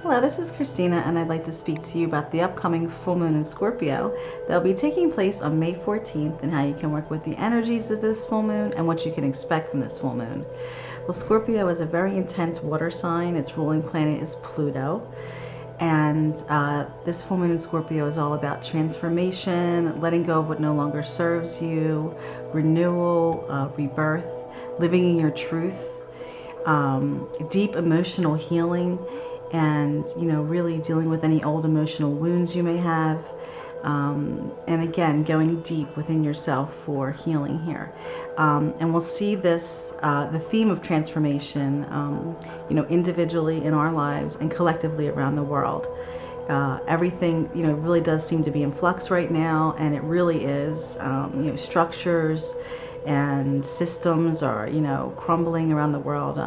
Hello, this is Christina, and I'd like to speak to you about the upcoming full moon in Scorpio that'll be taking place on May 14th, and how you can work with the energies of this full moon and what you can expect from this full moon. Well, Scorpio is a very intense water sign. Its ruling planet is Pluto. And this full moon in Scorpio is all about transformation, letting go of what no longer serves you, renewal, rebirth, living in your truth, deep emotional healing, and really dealing with any old emotional wounds you may have, and again going deep within yourself for healing here. And we'll see this the theme of transformation individually in our lives and collectively around the world. Everything really does seem to be in flux right now, and it really is. Structures and systems are crumbling around the world,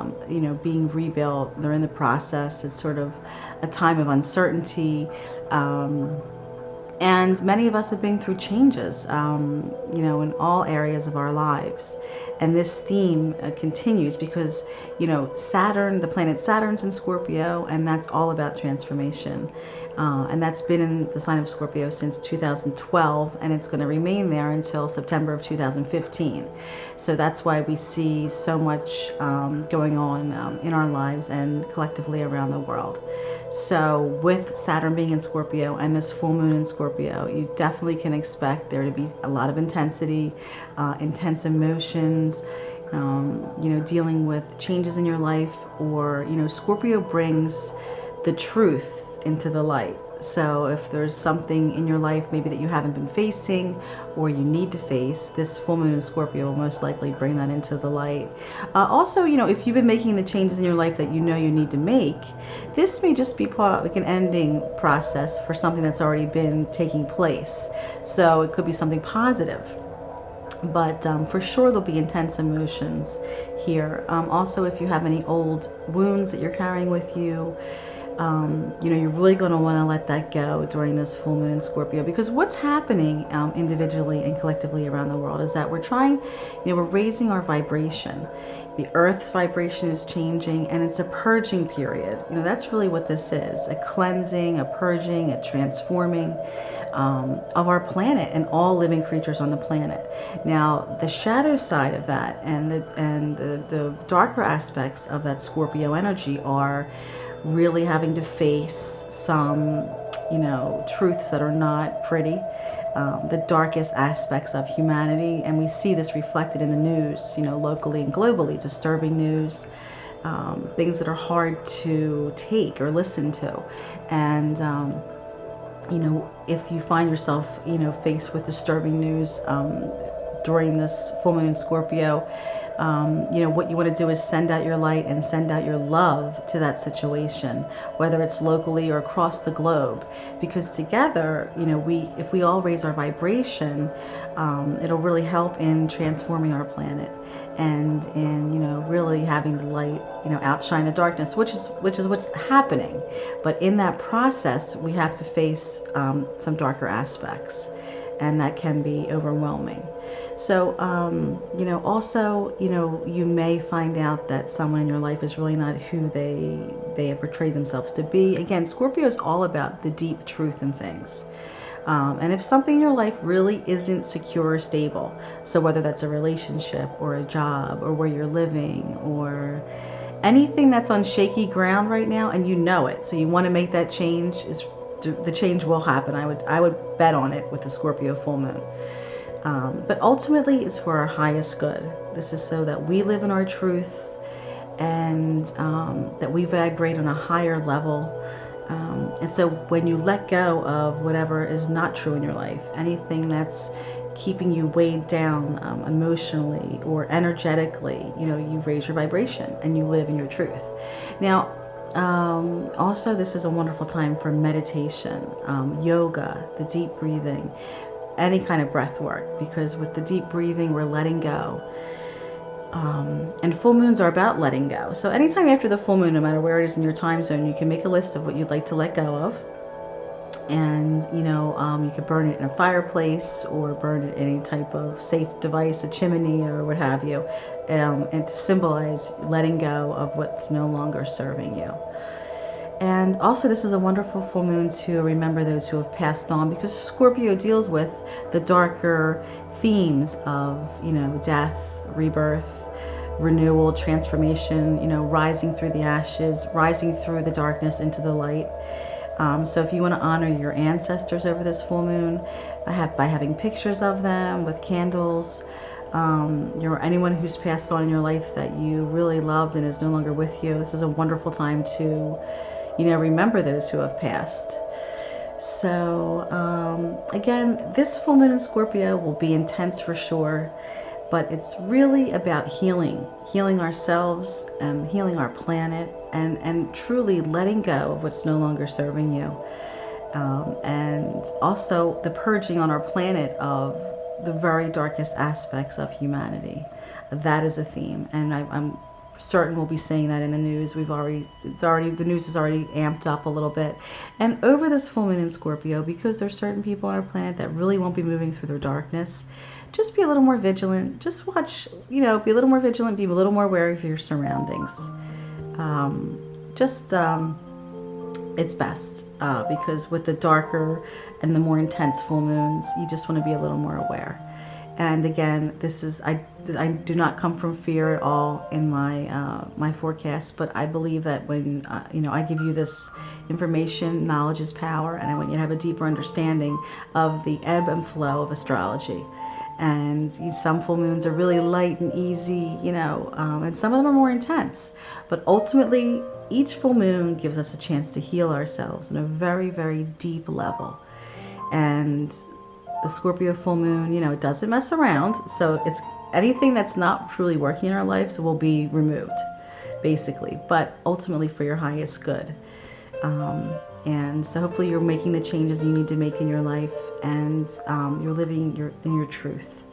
being rebuilt. They're in the process. It's sort of a time of uncertainty, and many of us have been through changes, in all areas of our lives. And this theme continues because, Saturn, the planet Saturn's in Scorpio, and that's all about transformation. And that's been in the sign of Scorpio since 2012, and it's going to remain there until September of 2015. So that's why we see so much going on in our lives and collectively around the world. So with Saturn being in Scorpio and this full moon in Scorpio, you definitely can expect there to be a lot of intensity, intense emotions, dealing with changes in your life, or, Scorpio brings the truth into the light. So if there's something in your life maybe that you haven't been facing or you need to face, this full moon in Scorpio will most likely bring that into the light. Also, if you've been making the changes in your life that you need to make, this may just be like an ending process for something that's already been taking place. So it could be something positive. But for sure there'll be intense emotions here. Also, if you have any old wounds that you're carrying with you, you're really going to want to let that go during this full moon in Scorpio, because what's happening individually and collectively around the world is that we're trying, we're raising our vibration. The Earth's vibration is changing, and it's a purging period. That's really what this is: a cleansing, a purging, a transforming of our planet and all living creatures on the planet. Now, the shadow side of that and the darker aspects of that Scorpio energy are really having to face some, truths that are not pretty, the darkest aspects of humanity. And we see this reflected in the news, locally and globally, disturbing news, things that are hard to take or listen to. And, if you find yourself, faced with disturbing news during this full moon in Scorpio, what you want to do is send out your light and send out your love to that situation, whether it's locally or across the globe, because together, if we all raise our vibration, it'll really help in transforming our planet and in, really having the light, outshine the darkness, which is what's happening. But in that process, we have to face some darker aspects, and that can be overwhelming. So, also, you may find out that someone in your life is really not who they have portrayed themselves to be. Again, Scorpio is all about the deep truth in things. And if something in your life really isn't secure or stable, so whether that's a relationship or a job or where you're living or anything that's on shaky ground right now, and it, so you want to make that change, the change will happen. I would bet on it with the Scorpio full moon. But ultimately, it's for our highest good. This is so that we live in our truth, and that we vibrate on a higher level. And so when you let go of whatever is not true in your life, anything that's keeping you weighed down emotionally or energetically, you raise your vibration and you live in your truth. Now, also, this is a wonderful time for meditation, yoga, the deep breathing, any kind of breath work, because with the deep breathing, we're letting go. And full moons are about letting go. So anytime after the full moon, no matter where it is in your time zone, you can make a list of what you'd like to let go of. And, you could burn it in a fireplace or burn it in any type of safe device, a chimney or what have you, and to symbolize letting go of what's no longer serving you. And also, this is a wonderful full moon to remember those who have passed on, because Scorpio deals with the darker themes of, death, rebirth, renewal, transformation, rising through the ashes, rising through the darkness into the light. So if you want to honor your ancestors over this full moon, by having pictures of them with candles, anyone who's passed on in your life that you really loved and is no longer with you, this is a wonderful time to, remember those who have passed. So again, this full moon in Scorpio will be intense for sure, but it's really about healing ourselves, healing our planet, and truly letting go of what's no longer serving you. And also the purging on our planet of the very darkest aspects of humanity. That is a theme, and I'm certain we'll be seeing that in the news. The news is already amped up a little bit. And over this full moon in Scorpio, because there's certain people on our planet that really won't be moving through their darkness, just be a little more vigilant. Just watch, be a little more vigilant, be a little more aware of your surroundings. It's best, because with the darker and the more intense full moons, you just want to be a little more aware. And again, I do not come from fear at all in my forecast, but I believe that when I give you this information, knowledge is power, and I want you to have a deeper understanding of the ebb and flow of astrology. And some full moons are really light and easy, and some of them are more intense. But ultimately, each full moon gives us a chance to heal ourselves on a very, very deep level. And the Scorpio full moon, it doesn't mess around. So it's anything that's not truly working in our lives will be removed, basically, but ultimately for your highest good. And so hopefully you're making the changes you need to make in your life, and you're living in your truth.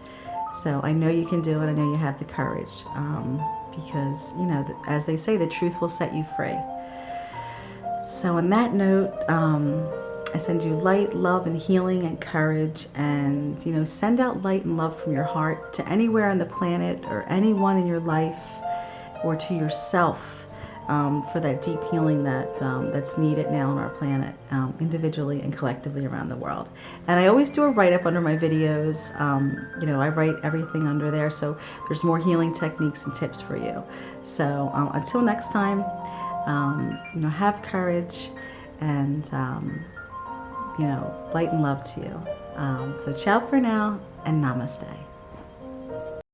So I know you can do it. I know you have the courage, because, as they say, the truth will set you free. So on that note, I send you light, love, and healing and courage, and, send out light and love from your heart to anywhere on the planet or anyone in your life, or to yourself, for that deep healing that's needed now on our planet, individually and collectively around the world. And I always do a write-up under my videos. I write everything under there, so there's more healing techniques and tips for you. So until next time, have courage, and light and love to you. So ciao for now, and namaste.